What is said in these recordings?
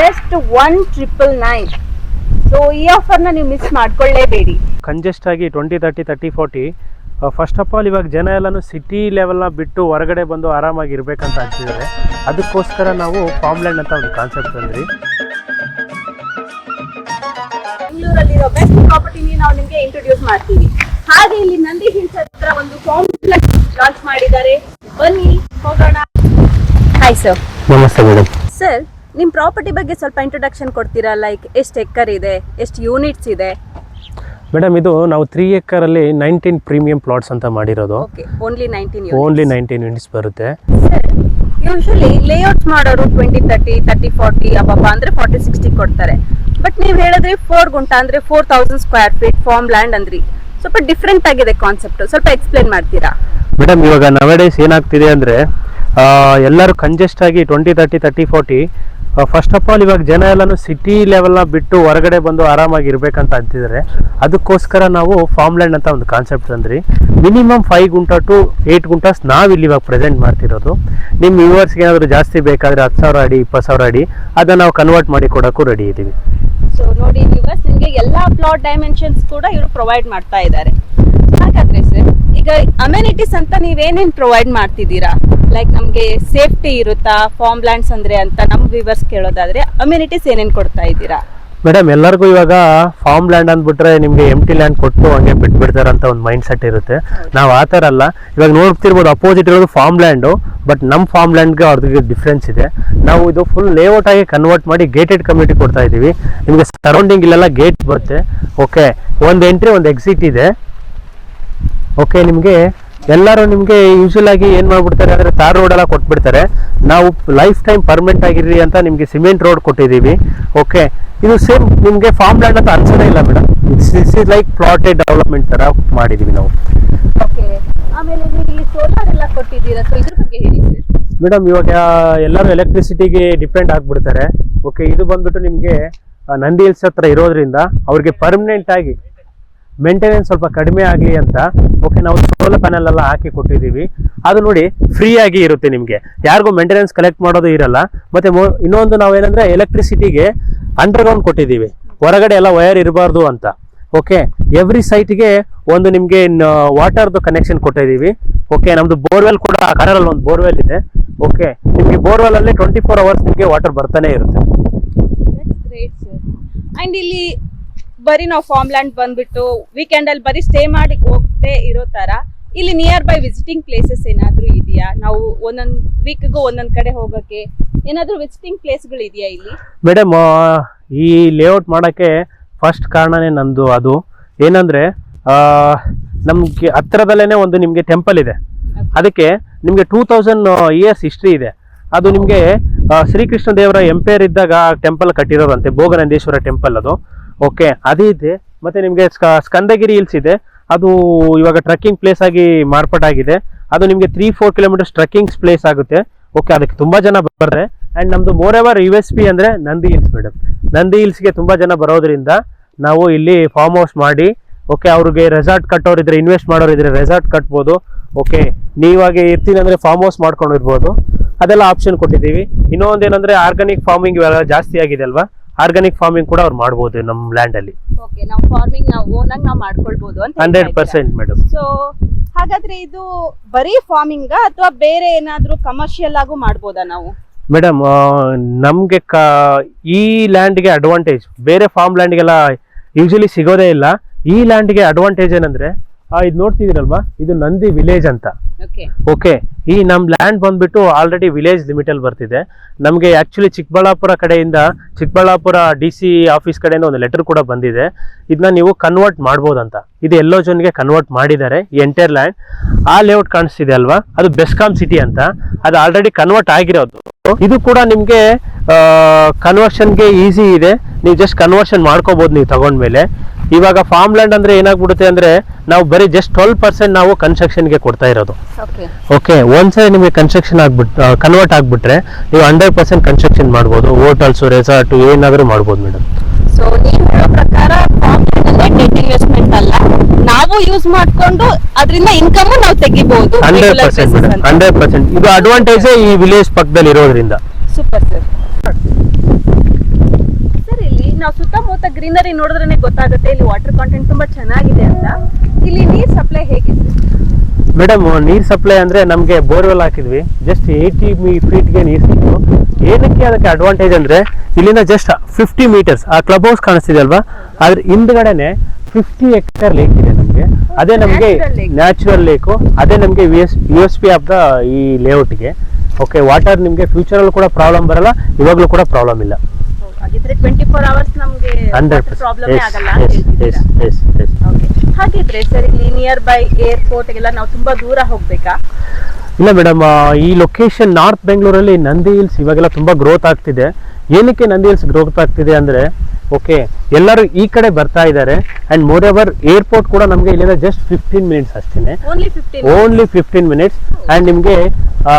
Just 1999. So ಈ ಆಫರ್ನ ನೀವು miss ಮಾಡ್ಕೊಳ್ಳೇಬೇಡಿ. Congest ಆಗಿ 20, 30, 30, 40. ಫಸ್ಟ್ ಆಫ್ ಆಲ್ ಇವಾಗ ಜನ ಎಲ್ಲಾನು ಸಿಟಿ ಲೆವೆಲ್ನ ಬಿಟ್ಟು ಹೊರಗಡೆ ಬಂದು ಆರಾಮಾಗಿ ಇರ್ಬೇಕಂತ ಅಂತಿದ್ದಾರೆ. ಅದಕ್ಕೋಸ್ಕರ ನಾವು ಫಾರ್ಮ್ಲ್ಯಾಂಡ್ ಅಂತ ಒಂದು ಕಾನ್ಸೆಪ್ಟ್ ತಂದ್ರಿ. ಬೆಂಗಳೂರಲ್ಲಿರೋ ಬೆಸ್ಟ್ ಪ್ರಾಪರ್ಟಿನಿ ನಾವು ನಿಮಗೆ ಇಂಟ್ರೊಡ್ಯೂಸ್ ಮಾಡ್ತೀವಿ. ಹಾಗೆ ಇಲ್ಲಿ ನಂದಿ ಹಿಲ್ಸ್ ಹತ್ರ ಒಂದು ಕಾಂಪ್ಲೆಕ್ಸ್ ಲಾಂಚ್ ಮಾಡಿದ್ದಾರೆ. ಬನ್ನಿ ಹೋಗೋಣ. Hi sir. ನಮಸ್ತೆ ಮೇಡಮ್. ಸರ್, ನಿಮ್ಮ ಪ್ರಾಪರ್ಟಿ ಬಗ್ಗೆ ಸ್ವಲ್ಪ ಇಂಟ್ರೊಡಕ್ಷನ್ ಕೊಡ್ತೀರಾ? ಲೈಕ್ ಎಷ್ಟು ಎಕರ್ ಇದೆ, ಎಷ್ಟು ಯೂನಿಟ್ಸ್ ಇದೆ? ಮೇಡಮ್, ಇದು ನಾವು 3 ಎಕರಲ್ಲಿ 19 ಪ್ರೀಮಿಯಂ ಪ್ಲಾಟ್ಸ್ ಅಂತ ಮಾಡಿರೋದು. ಓನ್ಲಿ 19 ಯೂನಿಟ್ಸ್ ಬರುತ್ತೆ. ಯೂಶಲಿ ಲೇಔಟ್ ಮಾಡೋರು 20, 30, 30, 40 ಅಬ್ಬಬ್ಬ ಅಂದ್ರೆ 40, 60 ಕೊಡ್ತಾರೆ. ಬಟ್ ನೀವು ಹೇಳಿದ್ರೆ 4 ಗುಂಟ ಅಂದ್ರೆ 4000 ಸ್ಕ್ವೇರ್ ಫೀಟ್ ಫಾರ್ಮ್ ಲ್ಯಾಂಡ್ ಅಂದ್ರಿ. ಸ್ವಲ್ಪ ಡಿಫ್ರೆಂಟ್ ಆಗಿದೆ ಕಾನ್ಸೆಪ್ಟ್. ಸ್ವಲ್ಪ ಎಕ್ಸ್ಪ್ಲೇನ್ ಮಾಡ್ತೀರಾ? ಮೇಡಮ್, ಇವಾಗ ನವಡೇಸ್ ಏನಾಗ್ತಿದೆ ಅಂದ್ರೆ ಎಲ್ಲರೂ ಕಂಜೆಸ್ಟ್ ಆಗಿ 20, 30, 30, 40. ಫಸ್ಟ್ ಆಫ್ ಆಲ್ ಇವಾಗ ಜನ ಎಲ್ಲಾನು ಸಿಟಿ ಲೆವೆಲ್ನ ಬಿಟ್ಟು ಹೊರಗಡೆ ಬಂದು ಆರಾಮಾಗಿ ಇರ್ಬೇಕಂತ ಅಂತಿದ್ದಾರೆ. ಅದಕ್ಕೋಸ್ಕರ ನಾವು ಫಾರ್ಮ್ಲ್ಯಾಂಡ್ ಅಂತ ಒಂದು ಕಾನ್ಸೆಪ್ಟ್ ತಂದ್ರಿ. ಮಿನಿಮಮ್ 5 ಗುಂಟ ಟು 8 ಗುಂಟಾಸ್ ನಾವಿಲ್ಲಿ ಇವಾಗ ಪ್ರೆಸೆಂಟ್ ಮಾಡ್ತಿರೋದು. ನಿಮ್ಮ ವ್ಯೂವರ್ಸ್ಗೆ ಏನಾದರೂ ಜಾಸ್ತಿ ಬೇಕಾದರೆ 10,000 ಅಡಿ, 20,000 ಅಡಿ ಅದನ್ನು ನಾವು ಕನ್ವರ್ಟ್ ಮಾಡಿ ಕೊಡೋಕ್ಕೂ ರೆಡಿ ಇದ್ದೀವಿ. ಸೊ ನೋಡಿ ವ್ಯೂವರ್ಸ್, ನಿಮಗೆ ಎಲ್ಲ ಪ್ಲಾಟ್ ಡೈಮೆನ್ಷನ್ಸ್ ಕೂಡ ಇವರು ಪ್ರೊವೈಡ್ ಮಾಡ್ತಾ ಇದ್ದಾರೆ. ಹಾಗಾದ್ರೆ ಸರ್, ಈಗ ಅಮ್ಯುನಿಟೀಸ್ ಅಂತ ನೀವೇನೇನು ಪ್ರೊವೈಡ್ ಮಾಡ್ತಿದ್ದೀರಾ? ಲೈಕ್ ನಮಗೆ ಸೇಫ್ಟಿ ಇರುತ್ತಾ ಫಾರ್ಮ್ ಲ್ಯಾಂಡ್ಸ್ ಅಂದ್ರೆ ಅಂತ ನಮ್ಮ ವ್ಯೂವರ್ಸ್ ಕೇಳೋದಾದ್ರೆ ಅಮ್ಯುನಿಟೀಸ್ ಏನೇನು ಕೊಡ್ತಾ ಇದ್ದೀರಾ? ಮೇಡಮ್, ಎಲ್ಲರಿಗೂ ಇವಾಗ ಫಾರ್ಮ್ ಲ್ಯಾಂಡ್ ಅಂದ್ಬಿಟ್ರೆ ನಿಮಗೆ ಎಂಟಿ ಲ್ಯಾಂಡ್ ಕೊಟ್ಟು ಹಂಗೆ ಬಿಟ್ಬಿಡ್ತಾರೆ ಅಂತ ಒಂದು ಮೈಂಡ್ ಸೆಟ್ ಇರುತ್ತೆ. ನಾವು ಆ ಥರ ಅಲ್ಲ. ಇವಾಗ ನೋಡ್ತಿರ್ಬೋದು, ಅಪೋಸಿಟ್ ಇರೋದು ಫಾರ್ಮ್ ಲ್ಯಾಂಡು, ಬಟ್ ನಮ್ಮ ಫಾರ್ಮ್ ಲ್ಯಾಂಡ್ಗೆ ಅವ್ರಿಗೆ ಡಿಫ್ರೆನ್ಸ್ ಇದೆ. ನಾವು ಇದು ಫುಲ್ ಲೇಔಟ್ ಆಗಿ ಕನ್ವರ್ಟ್ ಮಾಡಿ ಗೇಟೆಡ್ ಕಮ್ಯುನಿಟಿ ಕೊಡ್ತಾ ಇದ್ದೀವಿ. ನಿಮಗೆ ಸರೌಂಡಿಂಗ್ ಇಲ್ಲೆಲ್ಲ ಗೇಟ್ ಬರುತ್ತೆ. ಓಕೆ, ಒಂದು ಎಂಟ್ರಿ ಒಂದು ಎಕ್ಸಿಟ್ ಇದೆ. ಓಕೆ, ನಿಮಗೆ ಎಲ್ಲರೂ ನಿಮಗೆ ಯೂಶುವಲ್ ಆಗಿ ಏನು ಮಾಡ್ಬಿಡ್ತಾರೆ ಅಂದರೆ ತಾರ್ ರೋಡ್ ಎಲ್ಲ ಕೊಟ್ಬಿಡ್ತಾರೆ. ನಾವು ಲೈಫ್ ಟೈಮ್ ಪರ್ಮನೆಂಟ್ ಆಗಿರ್ರಿ ಅಂತ ನಿಮಗೆ ಸಿಮೆಂಟ್ ರೋಡ್ ಕೊಟ್ಟಿದ್ದೀವಿ. ಓಕೆ, ಇದು ಸೇಮ್ ನಿಮಗೆ ಫಾರ್ಮ್ ಲ್ಯಾಂಡ್ ಅಂತ ಅನ್ಸೋದೇ ಇಲ್ಲ madam. It's is like plotted development ಥರ ಮಾಡಿದ್ದೀವಿ ನಾವು. ಓಕೆ, ಆಮೇಲೆ ನೀವು ಸೋಲಾರ್ ಎಲ್ಲ ಕೊಟ್ಟಿದ್ದೀರಾ, ಸೊ ಇದ್ರ ಬಗ್ಗೆ ಹೇಳಿ ಸರ್. ಮೇಡಮ್, ಇವಾಗ ಎಲ್ಲರೂ ಎಲೆಕ್ಟ್ರಿಸಿಟಿಗೆ ಡಿಪೆಂಡ್ ಆಗಿಬಿಡ್ತಾರೆ. ಓಕೆ, ಇದು ಬಂದ್ಬಿಟ್ಟು ನಿಮಗೆ ನಂದಿ ಹಿಲ್ಸ್ ಹತ್ರ ಇರೋದ್ರಿಂದ ಅವ್ರಿಗೆ ಪರ್ಮನೆಂಟ್ ಆಗಿ ಮೇಂಟೆನೆನ್ಸ್ ಸ್ವಲ್ಪ ಕಡಿಮೆ ಆಗಲಿ ಅಂತ ಓಕೆ ನಾವು ಸೋಲಾರ್ ಪ್ಯಾನಲ್ ಎಲ್ಲ ಹಾಕಿ ಕೊಟ್ಟಿದ್ದೀವಿ. ಅದು ನೋಡಿ ಫ್ರೀ ಆಗಿ ಇರುತ್ತೆ. ನಿಮಗೆ ಯಾರಿಗೂ ಮೇಂಟೆನೆನ್ಸ್ ಕಲೆಕ್ಟ್ ಮಾಡೋದು ಇರಲ್ಲ. ಮತ್ತೆ ಇನ್ನೊಂದು ನಾವೇನಂದ್ರೆ ಎಲೆಕ್ಟ್ರಿಸಿಟಿಗೆ ಅಂಡರ್ಗ್ರೌಂಡ್ ಕೊಟ್ಟಿದ್ದೀವಿ, ಹೊರಗಡೆ ಎಲ್ಲ ವೈರ್ ಇರಬಾರ್ದು ಅಂತ. ಓಕೆ, ಎವ್ರಿ ಸೈಟ್ಗೆ ಒಂದು ನಿಮಗೆ ವಾಟರ್ದು ಕನೆಕ್ಷನ್ ಕೊಟ್ಟಿದ್ದೀವಿ. ಓಕೆ, ನಮ್ದು ಬೋರ್ವೆಲ್ ಕೂಡ ಕನರಲ್ಲಿ ಒಂದು ಬೋರ್ವೆಲ್ ಇದೆ. ಓಕೆ, ನಿಮಗೆ ಬೋರ್ವೆಲ್ ಅಲ್ಲಿ 24 hours ನಿಮಗೆ ವಾಟರ್ ಬರ್ತಾನೆ ಇರುತ್ತೆ. Great sir. ಅಂಡ್ ಇಲ್ಲಿ ಬರೀ ನಾವು ಫಾರ್ಮ್ ಲ್ಯಾಂಡ್ ಬಂದ್ಬಿಟ್ಟು ವೀಕೆಂಡ್ ಅಲ್ಲಿ ಬರೀ ಸ್ಟೇ ಮಾಡಿ ಹೋಗದೆ ಇರೋ ತರ ಇಲ್ಲಿ ನಿಯರ್ ಬೈ ವಿಸಿಟಿಂಗ್ ಪ್ಲೇಸಸ್ ಏನಾದ್ರೂ ಇದೆಯಾ? ನಾವು ಒಂದೊಂದು ವೀಕ್ಗೂ ಒಂದೊಂದ್ ಕಡೆ ಹೋಗಕ್ಕೆ ಏನಾದ್ರೂ ವಿಸಿಟಿಂಗ್ ಪ್ಲೇಸ್ಗಳು ಇದೆಯಾ ಇಲ್ಲಿ? ಮೇಡಮ್, ಈ ಲೇಔಟ್ ಮಾಡೋಕ್ಕೆ ಫಸ್ಟ್ ಕಾರಣನೇ ನಂದು ಅದು ಏನಂದ್ರೆ ನಮ್ಗೆ ಹತ್ರದಲ್ಲೇನೆ ಒಂದು ನಿಮಗೆ ಟೆಂಪಲ್ ಇದೆ. ಅದಕ್ಕೆ ನಿಮಗೆ 2000 years ಹಿಸ್ಟ್ರಿ ಇದೆ. ಅದು ನಿಮಗೆ ಶ್ರೀಕೃಷ್ಣ ದೇವರ ಎಂಪೈರ್ ಇದ್ದಾಗ ಟೆಂಪಲ್ ಕಟ್ಟಿರೋದಂತೆ, ಭೋಗನಂದೇಶ್ವರ ಟೆಂಪಲ್ ಅದು. ಓಕೆ, ಅದೇ ಇದೆ. ಮತ್ತೆ ನಿಮಗೆ ಸ್ಕಂದಗಿರಿ ಹಿಲ್ಸ್ ಇದೆ, ಅದು ಇವಾಗ ಟ್ರೆಕ್ಕಿಂಗ್ ಪ್ಲೇಸ್ ಆಗಿ ಮಾರ್ಪಾಟಾಗಿದೆ. ಅದು ನಿಮಗೆ 3-4 ಕಿಲೋಮೀಟರ್ಸ್ ಟ್ರೆಕ್ಕಿಂಗ್ ಪ್ಲೇಸ್ ಆಗುತ್ತೆ. ಓಕೆ, ಅದಕ್ಕೆ ತುಂಬಾ ಜನ ಬರ್ತಾರೆ. ಅಂಡ್ ನಮ್ದು ಮೋರೆವರ್ USP ಅಂದ್ರೆ ನಂದಿ ಹಿಲ್ಸ್ ಮೇಡಮ್. ನಂದಿ ಹಿಲ್ಸ್ಗೆ ತುಂಬಾ ಜನ ಬರೋದ್ರಿಂದ ನಾವು ಇಲ್ಲಿ ಫಾರ್ಮ್ ಹೌಸ್ ಮಾಡಿ ಓಕೆ ಅವ್ರಿಗೆ ರೆಸಾರ್ಟ್ ಕಟ್ಟೋರಿದ್ರೆ, ಇನ್ವೆಸ್ಟ್ ಮಾಡೋರಿದ್ರೆ ರೆಸಾರ್ಟ್ ಕಟ್ಬೋದು. ಓಕೆ, ನೀವಾಗೆ ಇರ್ತೀನಿ ಅಂದ್ರೆ ಫಾರ್ಮ್ ಹೌಸ್ ಮಾಡ್ಕೊಂಡಿರ್ಬೋದು. ಅದೆಲ್ಲ ಆಪ್ಷನ್ ಕೊಟ್ಟಿದ್ದೀವಿ. ಇನ್ನೊಂದೇನಂದ್ರೆ ಆರ್ಗಾನಿಕ್ ಫಾರ್ಮಿಂಗ್ ಇವೆಲ್ಲ ಜಾಸ್ತಿ ಆಗಿದೆ ಅಲ್ವಾ, ಆರ್ಗಾನಿಕ್ ಫಾರ್ಮಿಂಗ್ ಕೂಡ ಅವ್ರು ಮಾಡಬಹುದು ನಮ್ಮ ಲ್ಯಾಂಡ್ ಅಲ್ಲಿ. ಓಕೆ, ನಾವು ಫಾರ್ಮಿಂಗ್ ನಾವು ಓನ್ ಆಗಿ ನಾವು ಮಾಡ್ಕೊಳ್ಬಹುದು ಅಂತ 100% ಮೇಡಮ್. ಸೊ ಹಾಗಾದ್ರೆ ಇದು ಬರೀ ಫಾರ್ಮಿಂಗ್ ಅಥವಾ ಬೇರೆ ಏನಾದ್ರೂ ಕಮರ್ಷಿಯಲ್ ಆಗು ಮಾಡಬಹುದಾ ನಾವು? ಮೇಡಮ್, ನಮ್ಗೆ ಈ ಲ್ಯಾಂಡ್ಗೆ ಅಡ್ವಾಂಟೇಜ್ ಬೇರೆ ಫಾರ್ಮ್ ಲ್ಯಾಂಡ್ಗೆಲ್ಲ ಯೂಶಲಿ ಸಿಗೋದೇ ಇಲ್ಲ. ಈ ಲ್ಯಾಂಡ್ಗೆ ಅಡ್ವಾಂಟೇಜ್ ಏನಂದ್ರೆ ಇದು ನೋಡ್ತಿದ್ದೀರಲ್ವಾ, ಇದು ನಂದಿ ವಿಲೇಜ್ ಅಂತ. ಓಕೆ, ಈ ನಮ್ ಲ್ಯಾಂಡ್ ಬಂದ್ಬಿಟ್ಟು ಆಲ್ರೆಡಿ ವಿಲೇಜ್ ಲಿಮಿಟ್ ಅಲ್ಲಿ ಬರ್ತಿದೆ. ನಮ್ಗೆ ಆಕ್ಚುಲಿ ಚಿಕ್ಕಬಳ್ಳಾಪುರ ಕಡೆಯಿಂದ, ಚಿಕ್ಕಬಳ್ಳಾಪುರ DC ಆಫೀಸ್ ಕಡೆಯಿಂದ ಒಂದು ಲೆಟರ್ ಕೂಡ ಬಂದಿದೆ. ಇದನ್ನ ನೀವು ಕನ್ವರ್ಟ್ ಮಾಡ್ಬೋದಂತ. ಇದು ಎಲ್ಲೋ ಜೋನ್ಗೆ ಕನ್ವರ್ಟ್ ಮಾಡಿದ್ದಾರೆ ಈ ಎಂಟೈರ್ ಲ್ಯಾಂಡ್. ಆ ಲೇಔಟ್ ಕಾಣಿಸ್ತಿದೆ ಅಲ್ವಾ, ಅದು ಬೆಸ್ಕಾಂ ಸಿಟಿ ಅಂತ. ಅದು ಆಲ್ರೆಡಿ ಕನ್ವರ್ಟ್ ಆಗಿರೋದು. ಇದು ಕೂಡ ನಿಮ್ಗೆ ಕನ್ವರ್ಷನ್ಗೆ ಈಸಿ ಇದೆ. ನೀವು ಜಸ್ಟ್ ಕನ್ವರ್ಷನ್ ಮಾಡ್ಕೋಬಹುದು ನೀವು ತಗೊಂಡ್ಮೇಲೆ. ಇವಾಗ ಫಾರ್ಮ್ ಲ್ಯಾಂಡ್ ಅಂದ್ರೆ ಏನಾಗ್ಬಿಡುತ್ತೆ ಅಂದ್ರೆ ನಾವು ಬರೀ ಜಸ್ಟ್ 12% ನಾವು ಕನ್ಸ್ಟ್ರಕ್ಷನ್ಗೆ ಕೊಡ್ತಾ ಇರೋದು. ಓಕೆ, ಒಂದ್ಸರಿ ನಿಮಗೆ ಕನ್ಸ್ಟ್ರಕ್ಷನ್ ಕನ್ವರ್ಟ್ ಆಗ್ಬಿಟ್ರೆ ನೀವು 100% ಕನ್ಸ್ಟ್ರಕ್ಷನ್ ಮಾಡ್ಬೋದು. ಹೋಟೆಲ್ಸ್, ರೆಸಾರ್ಟ್ ಏನಾದ್ರೂ ಮಾಡ್ಬೋದು ಮೇಡಮ್. ಸೊ ನೀವು ಹೇಳೋ ಪ್ರಕಾರ ಫಾರ್ಮ್ ಲ್ಯಾಂಡ್ ಅಂದ್ರೆ ಡೆಟ್ ಇನ್ವೆಸ್ಟ್ಮೆಂಟ್ ಅಲ್ಲ, ನಾವು ಯೂಸ್ ಮಾಡ್ಕೊಂಡು ಅದರಿಂದ ಇನ್ಕಮ್ ನಾವು ತೆಗಿಬಹುದು. 100% ಮೇಡಮ್, 100%. ಇದು ಅಡ್ವಾಂಟೇಜ್ ಈ ವಿಲೇಜ್ ಪಕ್ಕದಲ್ಲಿ ಇರೋದ್ರಿಂದ. Super sir. ನಾವು ಸುತ್ತಮುತ್ತ ಗ್ರೀನರಿ ನೋಡಿದ್ರೆ ಗೊತ್ತಾಗುತ್ತೆ ಇಲ್ಲಿ ವಾಟರ್ ಕಾಂಟೆಂಟ್ ತುಂಬಾ ಚೆನ್ನಾಗಿದೆ ಅಂತ. ಇಲ್ಲಿ ನೀರ್ ಸಪ್ಲೈ ಹೇಗಿದೆ ಮೇಡಮ್? ನೀರ್ ಸಪ್ಲೈ ಅಂದ್ರೆ ನಮ್ಗೆ ಬೋರ್ವೆಲ್ ಹಾಕಿದ್ವಿ, ಜಸ್ಟ್ 80 ಫೀಟ್ಗೆ ನೀರ್ ಸಿಕ್ತು. ಏನಕ್ಕೆ ಅದಕ್ಕೆ ಅಡ್ವಾಂಟೇಜ್ ಅಂದ್ರೆ ಇಲ್ಲಿಂದ ಜಸ್ಟ್ 50 ಮೀಟರ್ಸ್ ಆ ಕ್ಲಬ್ ಹೌಸ್ ಕಾಣಿಸ್ತಿದೆ ಅಲ್ವಾ, ಅದ್ರ ಹಿಂದ್ಗಡೆನೆ 50 ಎಕರ್ ಲೇಕ್ ಇದೆ ನಮ್ಗೆ. ಅದೇ ನಮ್ಗೆ ನ್ಯಾಚುರಲ್ ಲೇಕು, ಅದೇ ನಮ್ಗೆ USP ಆಫ್ ದ ಈ ಲೇಔಟ್ಗೆ. ಓಕೆ, ವಾಟರ್ ನಿಮ್ಗೆ ಫ್ಯೂಚರ್ ಅಲ್ಲಿ ಕೂಡ ಪ್ರಾಬ್ಲಮ್ ಬರಲ್ಲ, ಇವಾಗ್ಲೂ ಕೂಡ ಪ್ರಾಬ್ಲಮ್ ಇಲ್ಲ. ಹಾಗಿದ್ರೆ 24 ಅವರ್ಸ್ ನಮಗೆ 100% ಪ್ರಾಬ್ಲಮ್ ಆಗಲ್ಲ yes, ಅಂತ yes, ಹೇಳ್ತಿದ್ದೀರಾ? yes, yes. Okay. ಹಾಗಿದ್ರೆ ಸರ್ ಇಲ್ಲಿ ನಿಯರ್ ಬೈ ಏರ್ಪೋರ್ಟ್ ಗೆಲ್ಲ ನಾವು ತುಂಬಾ ದೂರ ಹೋಗ್ಬೇಕಾ? ಇಲ್ಲ ಮೇಡಮ್, ಈ ಲೊಕೇಶನ್ ನಾರ್ತ್ ಬೆಂಗಳೂರಲ್ಲಿ ನಂದಿ ಹಿಲ್ಸ್ ಇವಾಗೆಲ್ಲ ತುಂಬಾ ಗ್ರೋತ್ ಆಗ್ತಿದೆ. ಏನಕ್ಕೆ ನಂದಿ ಹಿಲ್ಸ್ ಗ್ರೋತ್ ಆಗ್ತಿದೆ ಅಂದ್ರೆ, ಓಕೆ, ಎಲ್ಲರೂ ಈ ಕಡೆ ಬರ್ತಾ ಇದ್ದಾರೆ ಅಂಡ್ ಮೋರ್ ಎವರ್ ಏರ್ಪೋರ್ಟ್ ಕೂಡ ನಮಗೆ ಇಲ್ಲಿಂದ ಜಸ್ಟ್ 15 ಮಿನಿಟ್ಸ್ ಅಷ್ಟೇನೆ, ಓನ್ಲಿ 15 ಮಿನಿಟ್ಸ್. ಅಂಡ್ ನಿಮಗೆ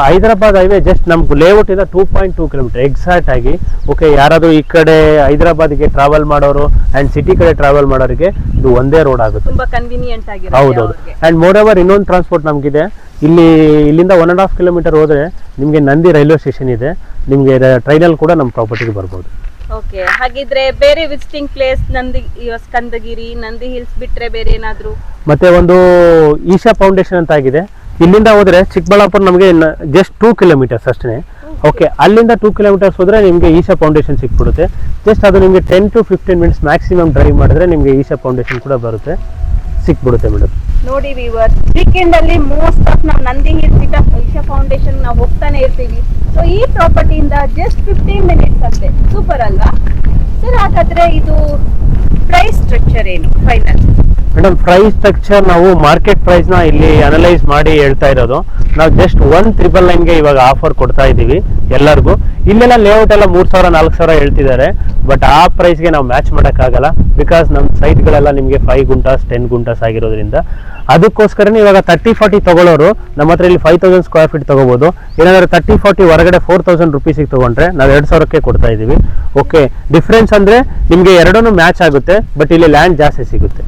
ಹೈದರಾಬಾದ್ ಹೈವೇ ಜಸ್ಟ್ ನಮ್ಗೆ ಲೇಔಟ್ ಇಂದ 2.2 ಕಿಲೋಮೀಟರ್ ಎಕ್ಸಾಕ್ಟ್ ಆಗಿ. ಓಕೆ, ಯಾರಾದ್ರೂ ಈ ಕಡೆ ಹೈದರಾಬಾದ್ಗೆ ಟ್ರಾವೆಲ್ ಮಾಡೋರು ಅಂಡ್ ಸಿಟಿ ಕಡೆ ಟ್ರಾವೆಲ್ ಮಾಡೋರಿಗೆ ಇದು ಒಂದೇ ರೋಡ್ ಆಗುತ್ತೆ, ತುಂಬಾ ಕನ್ವಿನಿಯೆಂಟ್ ಆಗಿರುತ್ತೆ. ಹೌದೌದು. ಅಂಡ್ ಮೋರ್ ಎವರ್ ಇನ್ನೊಂದು ಟ್ರಾನ್ಸ್ಪೋರ್ಟ್ ನಮಗಿದೆ, ಇಲ್ಲಿಂದ 1.5 ಕಿಲೋಮೀಟರ್ ಹೋದ್ರೆ ನಿಮಗೆ ನಂದಿ ರೈಲ್ವೆ ಸ್ಟೇಷನ್ ಇದೆ, ನಿಮಗೆ ಟ್ರೈನಲ್ಲಿ ಕೂಡ ನಮ್ಮ ಪ್ರಾಪರ್ಟಿಗೆ ಬರ್ಬೋದು. ಓಕೆ, ಹಾಗಿದ್ರೆ ಬೇರೆ visiting place Skandagiri, Nandi hills ಬಿಟ್ರೆ ಬೇರೆ ಏನಾದ್ರು? ಮತ್ತೆ ಒಂದು ಈಶಾ ಫೌಂಡೇಶನ್ ಅಂತ ಆಗಿದೆ, ಇಲ್ಲಿಂದ ಹೋದ್ರೆ ಚಿಕ್ಕಬಳ್ಳಾಪುರ ನಮಗೆ ಜಸ್ಟ್ 2 ಕಿಲೋಮೀಟರ್ಸ್ ಅಷ್ಟೇ. ಓಕೆ, ಅಲ್ಲಿಂದ 2 ಕಿಲೋಮೀಟರ್ಸ್ ಹೋದ್ರೆ ನಿಮಗೆ ಈಶಾ ಫೌಂಡೇಶನ್ ಸಿಕ್ಬಿಡುತ್ತೆ. ಜಸ್ಟ್ ಅದು ನಿಮಗೆ 10 to 15 ಮಿನಿಟ್ಸ್ ಮ್ಯಾಕ್ಸಿಮಮ್ ಡ್ರೈವ್ ಮಾಡಿದ್ರೆ ನಿಮಗೆ ಈಶಾ ಫೌಂಡೇಶನ್ ಕೂಡ ಬರುತ್ತೆ, ಸಿಕ್ಬಿಡುತ್ತೆ ಮೇಡಮ್. ನೋಡಿ ವ್ಯೂವರ್ಸ್, ವೀಕೆಂಡ್ ಅಲ್ಲಿ ಮೋಸ್ಟ್ ಆಫ್ ನಾವು ನಂದಿ ಹಿಲ್ಸ್ ಈಶಾ ಫೌಂಡೇಶನ್ ನಾವು ಹೋಗ್ತಾನೆ ಇರ್ತೀವಿ. ಸೊ ಈ ಪ್ರಾಪರ್ಟಿಯಿಂದ ಜಸ್ಟ್ 15 ಮಿನಿಟ್ಸ್ ಅಷ್ಟೇ. ಸೂಪರ್ ಅಲ್ವಾ ಸರ್? ಹಾಗಾದ್ರೆ ಇದು ಪ್ರೈಸ್ ಸ್ಟ್ರಕ್ಚರ್ ಏನು ಫೈನಲ್? ಮೇಡಮ್, ಪ್ರೈಸ್ ಸ್ಟ್ರಕ್ಚರ್ ನಾವು ಮಾರ್ಕೆಟ್ ಪ್ರೈಸ್ ನ ಇಲ್ಲಿ ಅನಲೈಸ್ ಮಾಡಿ ಹೇಳ್ತಾ ಇರೋದು. ನಾವು ಜಸ್ಟ್ 1,999 ಇವಾಗ ಆಫರ್ ಕೊಡ್ತಾ ಇದೀವಿ ಎಲ್ಲರಿಗೂ. ಇಲ್ಲೆಲ್ಲ ಲೇಔಟ್ ಎಲ್ಲ 3,000 4,000 ಹೇಳ್ತಿದ್ದಾರೆ, ಬಟ್ ಆ ಪ್ರೈಸ್ಗೆ ನಾವು ಮ್ಯಾಚ್ ಮಾಡೋಕ್ಕಾಗಲ್ಲ. ಬಿಕಾಸ್ ನಮ್ಮ ಸೈಟ್ಗಳೆಲ್ಲ ನಿಮಗೆ 5 ಗುಂಟಾಸ್ 10 ಗುಂಟಾಸ್ ಆಗಿರೋದ್ರಿಂದ ಅದಕ್ಕೋಸ್ಕರನೇ ಇವಾಗ 30-40 ತಗೊಳ್ಳೋರು ನಮ್ಮ ಹತ್ರ ಇಲ್ಲಿ 5,000 ಸ್ಕ್ವೇರ್ ಫೀಟ್ ತಗೋಬಹುದು. ಏನಾದ್ರೆ 30-40 ಹೊರಗಡೆ 4,000 ರುಪೀಸಿಗೆ ತಗೊಂಡ್ರೆ ನಾವು 2,000ಕ್ಕೆ ಕೊಡ್ತಾ ಇದೀವಿ. ಓಕೆ, ಡಿಫ್ರೆನ್ಸ್ ಅಂದ್ರೆ ನಿಮಗೆ ಎರಡೂ ಮ್ಯಾಚ್ ಆಗುತ್ತೆ, ಬಟ್ ಇಲ್ಲಿ ಲ್ಯಾಂಡ್ ಜಾಸ್ತಿ ಸಿಗುತ್ತೆ.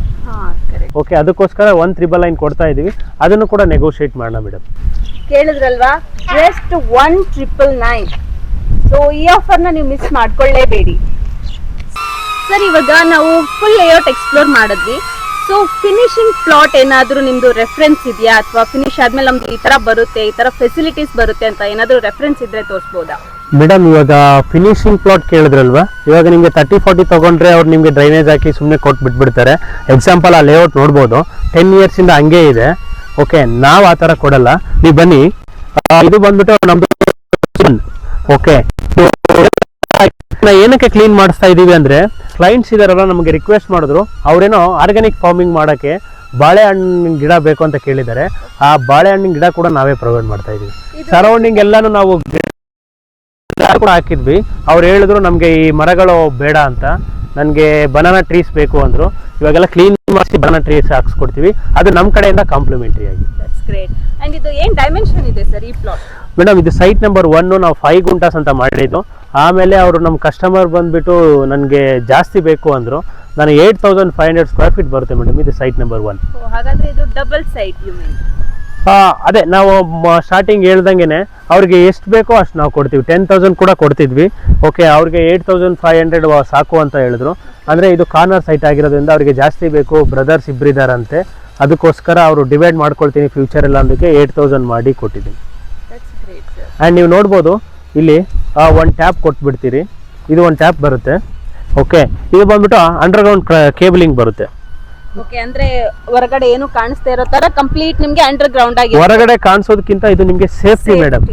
ಓಕೆ, ಅದಕ್ಕೋಸ್ಕರ 1,999 ಕೊಡ್ತಾ ಇದೀವಿ, ಅದನ್ನು ಕೂಡ ನೆಗೋಷಿಯೇಟ್ ಮಾಡೋಣ ಮೇಡಮ್. ಕೇಳಿದ್ರಲ್ವಾ, ಜಸ್ಟ್ 1,999. ಸೊ ಈ ಆಫರ್ನ ನೀವು ಮಿಸ್ ಮಾಡ್ಕೊಳ್ಳೇಬೇಡಿ ಸರ್. ಇವಾಗ ನಾವು ಫುಲ್ ಲೇಔಟ್ ಎಕ್ಸ್ಪ್ಲೋರ್ ಮಾಡಿದ್ವಿ. ಸೊ ಫಿನಿಶಿಂಗ್ ಪ್ಲಾಟ್ ಏನಾದ್ರೂ ನಿಮ್ದು ರೆಫರೆನ್ಸ್ ಇದೆಯಾ, ಅಥವಾ ಫಿನಿಶ್ ಆದ್ಮೇಲೆ ನಮ್ದು ಈ ತರ ಬರುತ್ತೆ, ಈ ತರ ಫೆಸಿಲಿಟೀಸ್ ಬರುತ್ತೆ ಅಂತ ಏನಾದ್ರೂ ರೆಫರೆನ್ಸ್ ಇದ್ರೆ ತೋರಿಸಬಹುದಾ? ಮೇಡಮ್, ಇವಾಗ ಫಿನಿಶಿಂಗ್ ಪ್ಲಾಟ್ ಕೇಳಿದ್ರಲ್ವಾ, ಇವಾಗ ನಿಮಗೆ 30-40 ತಗೊಂಡ್ರೆ ಅವ್ರು ನಿಮಗೆ ಡ್ರೈನೇಜ್ ಹಾಕಿ ಸುಮ್ಮನೆ ಕೊಟ್ಟು ಬಿಟ್ಬಿಡ್ತಾರೆ. ಎಕ್ಸಾಂಪಲ್ ಆ ಲೇಔಟ್ ನೋಡ್ಬೋದು, 10 years ಇಂದ ಹಂಗೆ ಇದೆ. ಓಕೆ, ನಾವು ಆ ಥರ ಕೊಡಲ್ಲ. ನೀವು ಬನ್ನಿ, ಇದು ಬಂದ್ಬಿಟ್ಟು ನಮ್ದು. ಓಕೆ, ಏನಕ್ಕೆ ಕ್ಲೀನ್ ಮಾಡಿಸ್ತಾ ಇದೀವಿ ಅಂದ್ರೆ, ಕ್ಲೈಂಟ್ಸ್ ಇದಾರಲ್ಲ ನಮಗೆ ರಿಕ್ವೆಸ್ಟ್ ಮಾಡಿದ್ರು, ಅವ್ರೇನೋ ಆರ್ಗ್ಯಾನಿಕ್ ಫಾರ್ಮಿಂಗ್ ಮಾಡಕ್ಕೆ ಬಾಳೆಹಣ್ಣಿನ ಗಿಡ ಬೇಕು ಅಂತ ಕೇಳಿದ್ದಾರೆ. ಆ ಬಾಳೆಹಣ್ಣಿನ ಗಿಡ ಕೂಡ ನಾವೇ ಪ್ರೊವೈಡ್ ಮಾಡ್ತಾ ಇದೀವಿ. ಸರೌಂಡಿಂಗ್ ಎಲ್ಲಾನು ನಾವು ಕೂಡ ಹಾಕಿದ್ವಿ. ಅವ್ರು ಹೇಳಿದ್ರು ನಮ್ಗೆ ಈ ಮರಗಳು ಬೇಡ ಅಂತ, ನನ್ಗೆ ಬನಾನಾ ಟ್ರೀಸ್ ಬೇಕು ಅಂದ್ರು. ಇವಾಗೆಲ್ಲ ಕ್ಲೀನ್ ಮಾಡಿಸಿ ಬನಾನಾ ಟ್ರೀಸ್ ಹಾಕ್ಸ್ಕೊಡ್ತೀವಿ, ಅದು ನಮ್ಮ ಕಡೆಯಿಂದ ಕಾಂಪ್ಲಿಮೆಂಟರಿ ಆಗಿ. ಅಂಡ್ ಇದು ಏನ್ ಡೈಮೆನ್ಷನ್ ಇದೆ ಸರ್ ಈ ಪ್ಲಾಟ್? ಮೇಡಮ್, ಇದು ಸೈಟ್ ನಂಬರ್ 1, ನಾವು 5 ಗುಂಟಾಸ್ ಅಂತ ಮಾಡಿದ್ದು. ಆಮೇಲೆ ಅವರು ನಮ್ಮ ಕಸ್ಟಮರ್ ಬಂದ್ಬಿಟ್ಟು ನನಗೆ ಜಾಸ್ತಿ ಬೇಕು ಅಂದ್ರು, ನಾನು 8,500 ಸ್ಕ್ವೇರ್ ಫೀಟ್ ಬರುತ್ತೆ ಮೇಡಮ್, ಇದು ಸೈಟ್ ನಂಬರ್ 1. ಹಾಗಾದ್ರೆ ಇದು ಡಬಲ್ ಸೈಟ್ ಯು ಮೀನ್? ಅದೇ ನಾವು ಸ್ಟಾರ್ಟಿಂಗ್ ಹೇಳ್ದಂಗೆನೆ ಅವ್ರಿಗೆ ಎಷ್ಟು ಬೇಕೋ ಅಷ್ಟು ನಾವು ಕೊಡ್ತೀವಿ. 10,000 ಕೂಡ ಕೊಡ್ತಿದ್ವಿ. ಓಕೆ, ಅವ್ರಿಗೆ 8,500 ಸಾಕು ಅಂತ ಹೇಳಿದ್ರು. ಅಂದರೆ ಇದು ಕಾರ್ನರ್ ಸೈಟ್ ಆಗಿರೋದ್ರಿಂದ ಅವ್ರಿಗೆ ಜಾಸ್ತಿ ಬೇಕು, ಬ್ರದರ್ಸ್ ಇಬ್ಬರಿದ್ದಾರಂತೆ, ಅದಕ್ಕೋಸ್ಕರ ಅವರು ಡಿವೈಡ್ ಮಾಡ್ಕೊಳ್ತೀನಿ ಫ್ಯೂಚರ್ ಎಲ್ಲ ಅಂದಕ್ಕೆ 8,000 ಮಾಡಿ ಕೊಟ್ಟಿದ್ದೀನಿ. ಆ್ಯಂಡ್ ನೀವು ನೋಡ್ಬೋದು ಇಲ್ಲಿ ಒಂದು ಟ್ಯಾಪ್ ಕೊಟ್ಬಿಡ್ತೀರಿ, ಇದು ಒಂದು ಟ್ಯಾಪ್ ಬರುತ್ತೆ. ಓಕೆ, ಇದು ಬಂದ್ಬಿಟ್ಟು ಅಂಡರ್ಗ್ರೌಂಡ್ ಕೇಬಲಿಂಗ್ ಬರುತ್ತೆ. ಓಕೆ, ಅಂದ್ರೆ ಹೊರಗಡೆ ಏನು ಕಾಣಿಸ್ತಾ ಇರೋ ತರ ಕಂಪ್ಲೀಟ್ ನಿಮ್ಗೆ ಅಂಡರ್ ಗ್ರೌಂಡ್ ಆಗಿ. ಹೊರಗಡೆ ಕಾಣಿಸೋದಕ್ಕಿಂತ ಇದು ನಿಮ್ಗೆ ಸೇಫ್ಟಿ ಮೇಡಮ್.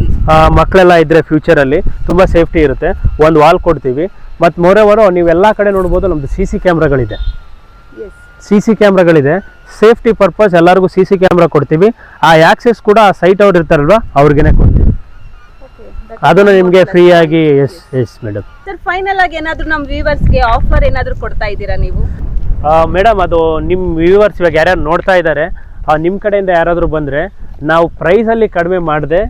ಮಕ್ಕಳೆಲ್ಲ ಇದ್ರೆ ಫ್ಯೂಚರ್ ಅಲ್ಲಿ ತುಂಬಾ ಸೇಫ್ಟಿ ಇರುತ್ತೆ. ಒಂದು ವಾಲ್ ಕೊಡ್ತೀವಿ, ಮತ್ತು ಮೋರೆವರು ನೀವೆಲ್ಲಾ ಕಡೆ ನೋಡ್ಬೋದು ನಮ್ದು CC ಕ್ಯಾಮ್ರಾಗಳಿದೆ. CC ಕ್ಯಾಮ್ರಾಗಳಿದೆ, ಸೇಫ್ಟಿ ಪರ್ಪಸ್ ಎಲ್ಲರಿಗೂ CC ಕ್ಯಾಮ್ರಾ ಕೊಡ್ತೀವಿ. ಆ ಆಕ್ಸೆಸ್ ಕೂಡ ಸೈಟ್ ಅವ್ರು ಇರ್ತಾರಲ್ವಾ ಅವ್ರಿಗೇನೆ ಕೊಡ್ತೀವಿ, ಅದನ್ನು ನಿಮ್ಗೆ ಫ್ರೀ ಆಗಿ. Yes madam. ಸರ್, ಫೈನಲ್ ಆಗಿ ಏನಾದ್ರು ನಮ್ಮ ವ್ಯೂವರ್ಸ್ಗೆ ಆಫರ್ ಏನಾದ್ರು ಕೊಡ್ತಾ ಇದ್ದೀರಾ ನೀವು? ಮೇಡಮ್, ಅದು ನಿಮ್ಮ ವ್ಯೂವರ್ಸ್ ಇವಾಗ ಯಾರ್ಯಾರು ನೋಡ್ತಾ ಇದ್ದಾರೆ, ನಿಮ್ಮ ಕಡೆಯಿಂದ ಯಾರಾದರೂ ಬಂದರೆ ನಾವು ಪ್ರೈಸಲ್ಲಿ ಕಡಿಮೆ ಮಾಡಿದೆ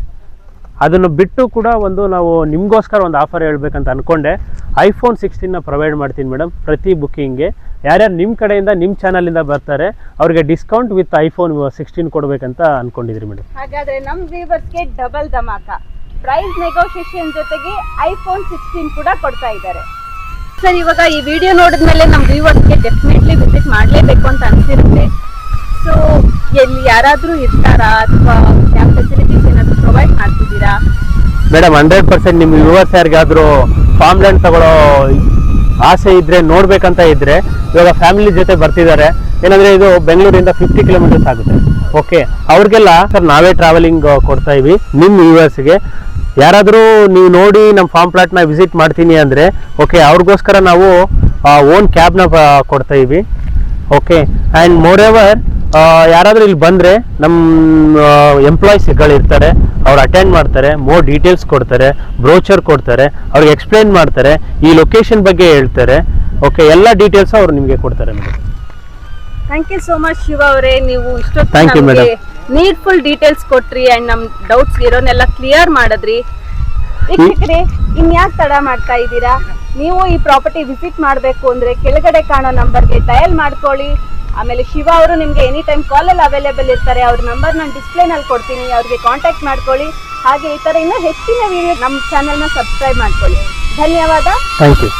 ಅದನ್ನು ಬಿಟ್ಟು ಕೂಡ ನಾವು ನಿಮಗೋಸ್ಕರ ಒಂದು ಆಫರ್ ಹೇಳ್ಬೇಕಂತ ಅಂದ್ಕೊಂಡೆ. iPhone 16ನ ಪ್ರೊವೈಡ್ ಮಾಡ್ತೀನಿ ಮೇಡಮ್. ಪ್ರತಿ ಬುಕ್ಕಿಂಗ್ಗೆ ಯಾರ್ಯಾರು ನಿಮ್ಮ ಕಡೆಯಿಂದ ನಿಮ್ಮ ಚಾನಲಿಂದ ಬರ್ತಾರೆ ಅವ್ರಿಗೆ ಡಿಸ್ಕೌಂಟ್ ವಿತ್ iPhone 16 ಕೊಡಬೇಕಂತ ಅಂದ್ಕೊಂಡಿದ್ರಿ ಮೇಡಮ್. ಹಾಗಾದರೆ ನಮ್ಮ ವ್ಯೂವರ್ಸ್ಗೆ ಡಬಲ್ ಧಮಾಕ, ಪ್ರೈಸ್ ನೆಗೋಷಿಯೇಷನ್ ಜೊತೆಗೆ iPhone 16 ಕೂಡ ಕೊಡ್ತಾ ಇದ್ದಾರೆ. ಸರ್ ಇವಾಗ ಈ ವಿಡಿಯೋ ನೋಡಿದ್ಮೇಲೆ ನಮ್ಮ ವ್ಯೂವರ್ಸ್ಗೆ ಡೆಫಿನೆಟ್ಲಿ ವಿಸಿಟ್ ಮಾಡಲೇಬೇಕು ಅಂತ ಅನ್ಸಿರುತ್ತೆ. ಸೊ ಎಲ್ಲಿ ಯಾರಾದ್ರೂ ಇರ್ತಾರಾ ಅಥವಾ ಕ್ಯಾಂಪ್ ಫೆಸಿಲಿಟೀಸ್ ಏನಾದ್ರು ಪ್ರೊವೈಡ್ ಮಾಡ್ತಿದ್ದೀರಾ? ಮೇಡಮ್ 100% ನಿಮ್ಮ ವ್ಯೂವರ್ಸ್ ಯಾರಿಗಾದ್ರೂ ಫಾರ್ಮ್ ಲ್ಯಾಂಡ್ ತಗೊಳ್ಳೋ ಆಸೆ ಇದ್ರೆ, ನೋಡ್ಬೇಕಂತ ಇದ್ರೆ, ಇವಾಗ ಫ್ಯಾಮಿಲಿ ಜೊತೆ ಬರ್ತಿದ್ದಾರೆ ಏನಂದ್ರೆ ಇದು ಬೆಂಗಳೂರಿಂದ 50 ಕಿಲೋಮೀಟರ್ಸ್ ಆಗುತ್ತೆ. ಓಕೆ, ಅವ್ರಿಗೆಲ್ಲ ಸರ್ ನಾವೇ ಟ್ರಾವೆಲಿಂಗ್ ಕೊಡ್ತಾ ಇವಿ. ನಿಮ್ಮ ವ್ಯೂವರ್ಸ್ಗೆ ಯಾರಾದರೂ ನೀವು ನೋಡಿ ನಮ್ಮ ಫಾರ್ಮ್ ಪ್ಲಾಟ್ನ ವಿಸಿಟ್ ಮಾಡ್ತೀನಿ ಅಂದರೆ ಓಕೆ, ಅವ್ರಿಗೋಸ್ಕರ ನಾವು ಓನ್ ಕ್ಯಾಬ್ನ ಕೊಡ್ತಾ EV. Okay, and more ever ಯಾರಾದರೂ ಇಲ್ಲಿ ಬಂದರೆ ನಮ್ಮ ಎಂಪ್ಲಾಯೀಸ್ಗಳಿರ್ತಾರೆ, ಅವ್ರು ಅಟೆಂಡ್ ಮಾಡ್ತಾರೆ, ಮೋರ್ ಡೀಟೇಲ್ಸ್ ಕೊಡ್ತಾರೆ, ಬ್ರೋಚರ್ ಕೊಡ್ತಾರೆ, ಅವ್ರಿಗೆ ಎಕ್ಸ್ಪ್ಲೇನ್ ಮಾಡ್ತಾರೆ, ಈ ಲೊಕೇಶನ್ ಬಗ್ಗೆ ಹೇಳ್ತಾರೆ. ಓಕೆ, ಎಲ್ಲ ಡೀಟೇಲ್ಸ್ ಅವ್ರು ನಿಮಗೆ ಕೊಡ್ತಾರೆ madam. Thank you so much Shiva ಅವರೇ, ನೀವು Thank you, madam. ಇಷ್ಟೊತ್ತು ನೀಡ್ಫುಲ್ ಡೀಟೇಲ್ಸ್ ಕೊಟ್ರಿ ಅಂಡ್ ನಮ್ ಡೌಟ್ಸ್ ಇರೋನೆಲ್ಲ ಕ್ಲಿಯರ್ ಮಾಡಿದ್ರಿ. ವೀಕ್ಷಕರೇ, ಇನ್ಯಾಕೆ ತಡ ಮಾಡ್ತಾ ಇದ್ದೀರಾ? ನೀವು ಈ ಪ್ರಾಪರ್ಟಿ ವಿಸಿಟ್ ಮಾಡಬೇಕು ಅಂದ್ರೆ ಕೆಳಗಡೆ ಕಾಣೋ ನಂಬರ್ಗೆ ಡಯಲ್ ಮಾಡ್ಕೊಳ್ಳಿ. ಆಮೇಲೆ ಶಿವ ಅವರು ನಿಮಗೆ ಎನಿ ಟೈಮ್ ಕಾಲಲ್ಲಿ ಅವೈಲೇಬಲ್ ಇರ್ತಾರೆ. ಅವ್ರ ನಂಬರ್ ನಾನು ಡಿಸ್ಪ್ಲೇನಲ್ಲಿ ಕೊಡ್ತೀನಿ, ಅವ್ರಿಗೆ ಕಾಂಟ್ಯಾಕ್ಟ್ ಮಾಡ್ಕೊಳ್ಳಿ. ಹಾಗೆ ಈ ಥರ ಇನ್ನೂ ಹೆಚ್ಚಿನ ವಿಡಿಯೋ ನಮ್ಮ ಚಾನಲ್ನ ಸಬ್ಸ್ಕ್ರೈಬ್ ಮಾಡ್ಕೊಳ್ಳಿ. ಧನ್ಯವಾದ. Thank you.